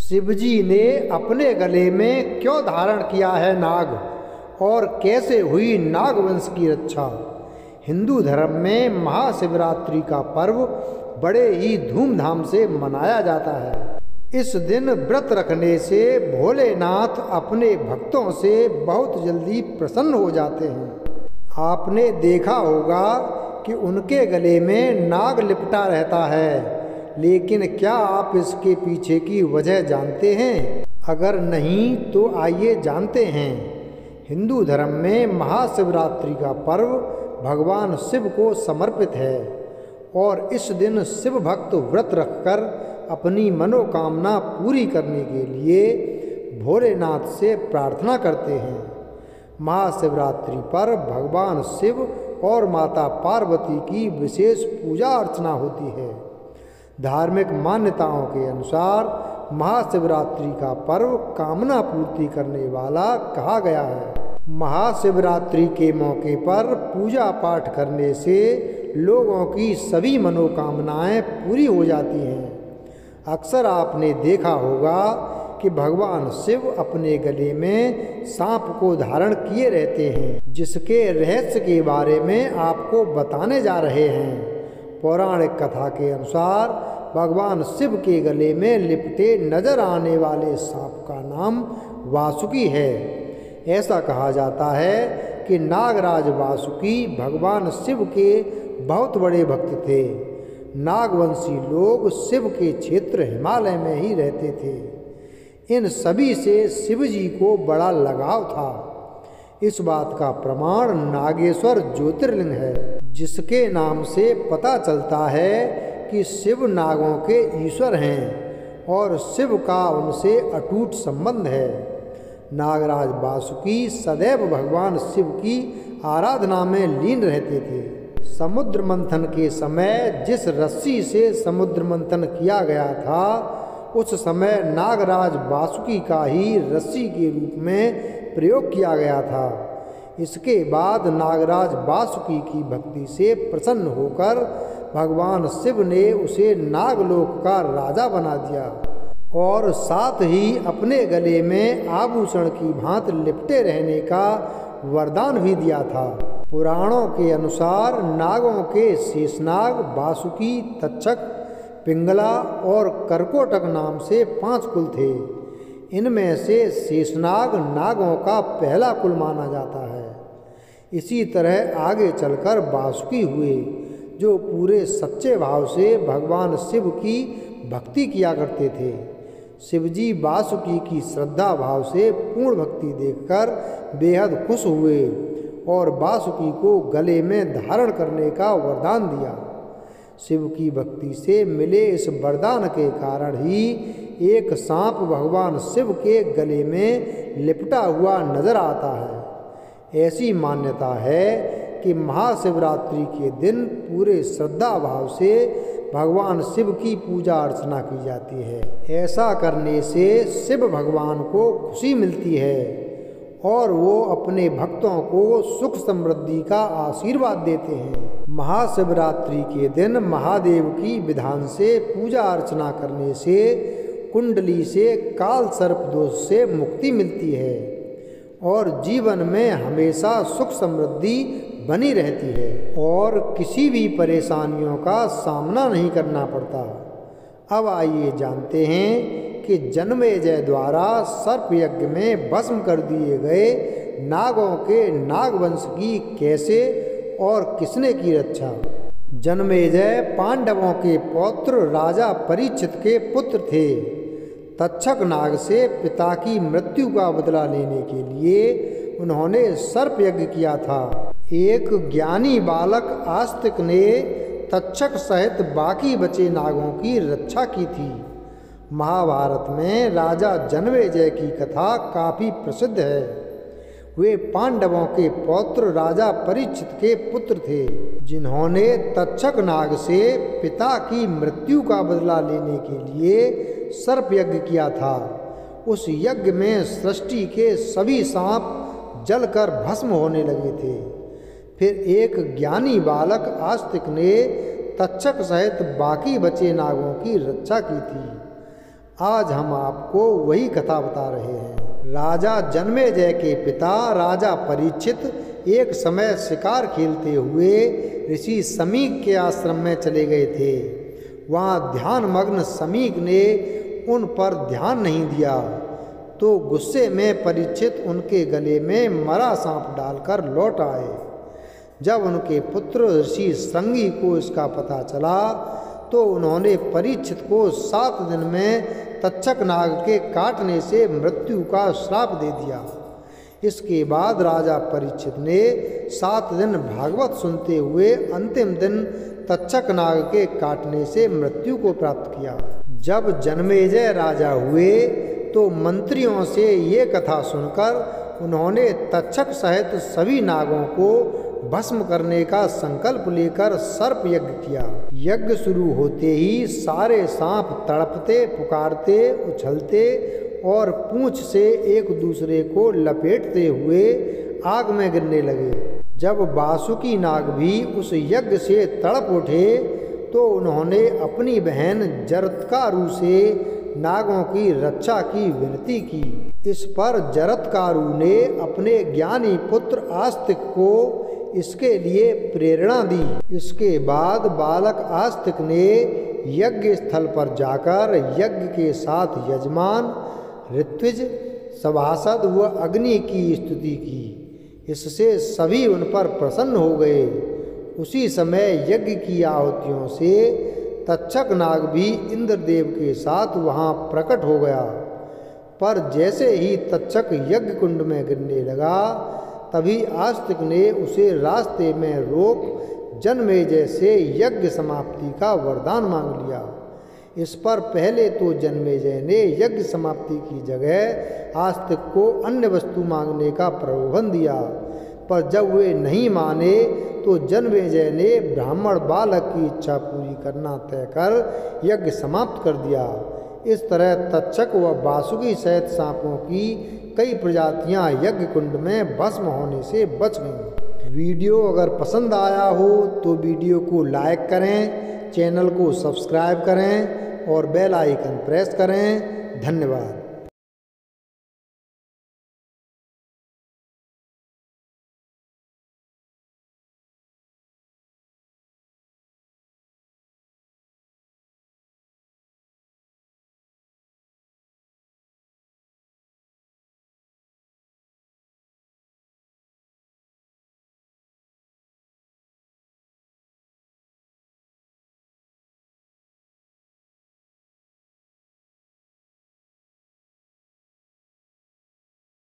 शिवजी ने अपने गले में क्यों धारण किया है नाग और कैसे हुई नागवंश की रक्षा। हिंदू धर्म में महाशिवरात्रि का पर्व बड़े ही धूमधाम से मनाया जाता है। इस दिन व्रत रखने से भोलेनाथ अपने भक्तों से बहुत जल्दी प्रसन्न हो जाते हैं। आपने देखा होगा कि उनके गले में नाग लिपटा रहता है, लेकिन क्या आप इसके पीछे की वजह जानते हैं? अगर नहीं तो आइए जानते हैं। हिंदू धर्म में महाशिवरात्रि का पर्व भगवान शिव को समर्पित है और इस दिन शिव भक्त व्रत रखकर अपनी मनोकामना पूरी करने के लिए भोलेनाथ से प्रार्थना करते हैं। महाशिवरात्रि पर भगवान शिव और माता पार्वती की विशेष पूजा अर्चना होती है। धार्मिक मान्यताओं के अनुसार महाशिवरात्रि का पर्व कामना पूर्ति करने वाला कहा गया है। महाशिवरात्रि के मौके पर पूजा पाठ करने से लोगों की सभी मनोकामनाएं पूरी हो जाती हैं। अक्सर आपने देखा होगा कि भगवान शिव अपने गले में सांप को धारण किए रहते हैं, जिसके रहस्य के बारे में आपको बताने जा रहे हैं। पौराणिक कथा के अनुसार भगवान शिव के गले में लिपटे नजर आने वाले सांप का नाम वासुकी है। ऐसा कहा जाता है कि नागराज वासुकी भगवान शिव के बहुत बड़े भक्त थे। नागवंशी लोग शिव के क्षेत्र हिमालय में ही रहते थे। इन सभी से शिव जी को बड़ा लगाव था। इस बात का प्रमाण नागेश्वर ज्योतिर्लिंग है, जिसके नाम से पता चलता है कि शिव नागों के ईश्वर हैं और शिव का उनसे अटूट संबंध है। नागराज वासुकी सदैव भगवान शिव की आराधना में लीन रहते थे। समुद्र मंथन के समय जिस रस्सी से समुद्र मंथन किया गया था, उस समय नागराज वासुकी का ही रस्सी के रूप में प्रयोग किया गया था। इसके बाद नागराज वासुकी की भक्ति से प्रसन्न होकर भगवान शिव ने उसे नागलोक का राजा बना दिया और साथ ही अपने गले में आभूषण की भांति लिपटे रहने का वरदान भी दिया था। पुराणों के अनुसार नागों के शेषनाग, वासुकी, तक्षक, पिंगला और करकोटक नाम से 5 कुल थे। इनमें से शेषनाग नागों का पहला कुल माना जाता है। इसी तरह आगे चलकर वासुकी हुए, जो पूरे सच्चे भाव से भगवान शिव की भक्ति किया करते थे। शिवजी वासुकी की श्रद्धा भाव से पूर्ण भक्ति देखकर बेहद खुश हुए और वासुकी को गले में धारण करने का वरदान दिया। शिव की भक्ति से मिले इस वरदान के कारण ही एक सांप भगवान शिव के गले में लिपटा हुआ नजर आता है। ऐसी मान्यता है कि महाशिवरात्रि के दिन पूरे श्रद्धा भाव से भगवान शिव की पूजा अर्चना की जाती है। ऐसा करने से शिव भगवान को खुशी मिलती है और वो अपने भक्तों को सुख समृद्धि का आशीर्वाद देते हैं। महाशिवरात्रि के दिन महादेव की विधान से पूजा अर्चना करने से कुंडली से काल सर्प दोष से मुक्ति मिलती है और जीवन में हमेशा सुख समृद्धि बनी रहती है और किसी भी परेशानियों का सामना नहीं करना पड़ता। अब आइए जानते हैं कि जन्मेजय द्वारा सर्प यज्ञ में भस्म कर दिए गए नागों के नागवंश की कैसे और किसने की रक्षा। जन्मेजय पांडवों के पौत्र राजा परीक्षित के पुत्र थे। तक्षक नाग से पिता की मृत्यु का बदला लेने के लिए उन्होंने सर्प यज्ञ किया था। एक ज्ञानी बालक आस्तिक ने तक्षक सहित बाकी बचे नागों की रक्षा की थी। महाभारत में राजा जन्मेजय की कथा काफी प्रसिद्ध है। वे पांडवों के पौत्र राजा परीक्षित के पुत्र थे, जिन्होंने तक्षक नाग से पिता की मृत्यु का बदला लेने के लिए सर्प यज्ञ किया था। उस यज्ञ में सृष्टि के सभी सांप जलकर भस्म होने लगे थे। फिर एक ज्ञानी बालक आस्तिक ने तक्षक सहित बाकी बचे नागों की रक्षा की थी। आज हम आपको वही कथा बता रहे हैं। राजा जन्मेजय के पिता राजा परीक्षित एक समय शिकार खेलते हुए ऋषि समीक के आश्रम में चले गए थे। वहाँ ध्यान मग्न समीक ने उन पर ध्यान नहीं दिया तो गुस्से में परीक्षित उनके गले में मरा सांप डालकर लौट आए। जब उनके पुत्र ऋषि श्रृंगी को इसका पता चला तो उन्होंने परीक्षित को 7 दिन में तक्षक नाग के काटने से मृत्यु का श्राप दे दिया। इसके बाद राजा परीक्षित ने 7 दिन भागवत सुनते हुए अंतिम दिन तक्षक नाग के काटने से मृत्यु को प्राप्त किया। जब जन्मेजय राजा हुए तो मंत्रियों से ये कथा सुनकर उन्होंने तक्षक सहित सभी नागों को भस्म करने का संकल्प लेकर सर्प यज्ञ किया। यज्ञ शुरू होते ही सारे सांप तड़पते, पुकारते, उछलते और पूंछ से एक दूसरे को लपेटते हुए आग में गिरने लगे। जब वासुकी नाग भी उस यज्ञ से तड़प उठे तो उन्होंने अपनी बहन जरत्कारु से नागों की रक्षा की विनती की। इस पर जरत्कारु ने अपने ज्ञानी पुत्र आस्तिक को इसके लिए प्रेरणा दी। इसके बाद बालक आस्तिक ने यज्ञ स्थल पर जाकर यज्ञ के साथ यजमान, ऋत्विज, सभासद व अग्नि की स्तुति की। इससे सभी उन पर प्रसन्न हो गए। उसी समय यज्ञ की आहुतियों से तक्षक नाग भी इंद्रदेव के साथ वहाँ प्रकट हो गया। पर जैसे ही तक्षक यज्ञ कुंड में गिरने लगा तभी आस्तिक ने उसे रास्ते में रोक जन्मेजय से यज्ञ समाप्ति का वरदान मांग लिया। इस पर पहले तो जन्मेजय ने यज्ञ समाप्ति की जगह आस्तिक को अन्य वस्तु मांगने का प्रलोभन दिया, पर जब वे नहीं माने तो जन्मेजय ने ब्राह्मण बालक की इच्छा पूरी करना तय कर यज्ञ समाप्त कर दिया। इस तरह तक्षक व वासुकी सहित सांपों की कई प्रजातियां यज्ञ कुंड में भस्म होने से बच गईं। वीडियो अगर पसंद आया हो तो वीडियो को लाइक करें, चैनल को सब्सक्राइब करें और बेल आइकन प्रेस करें। धन्यवाद।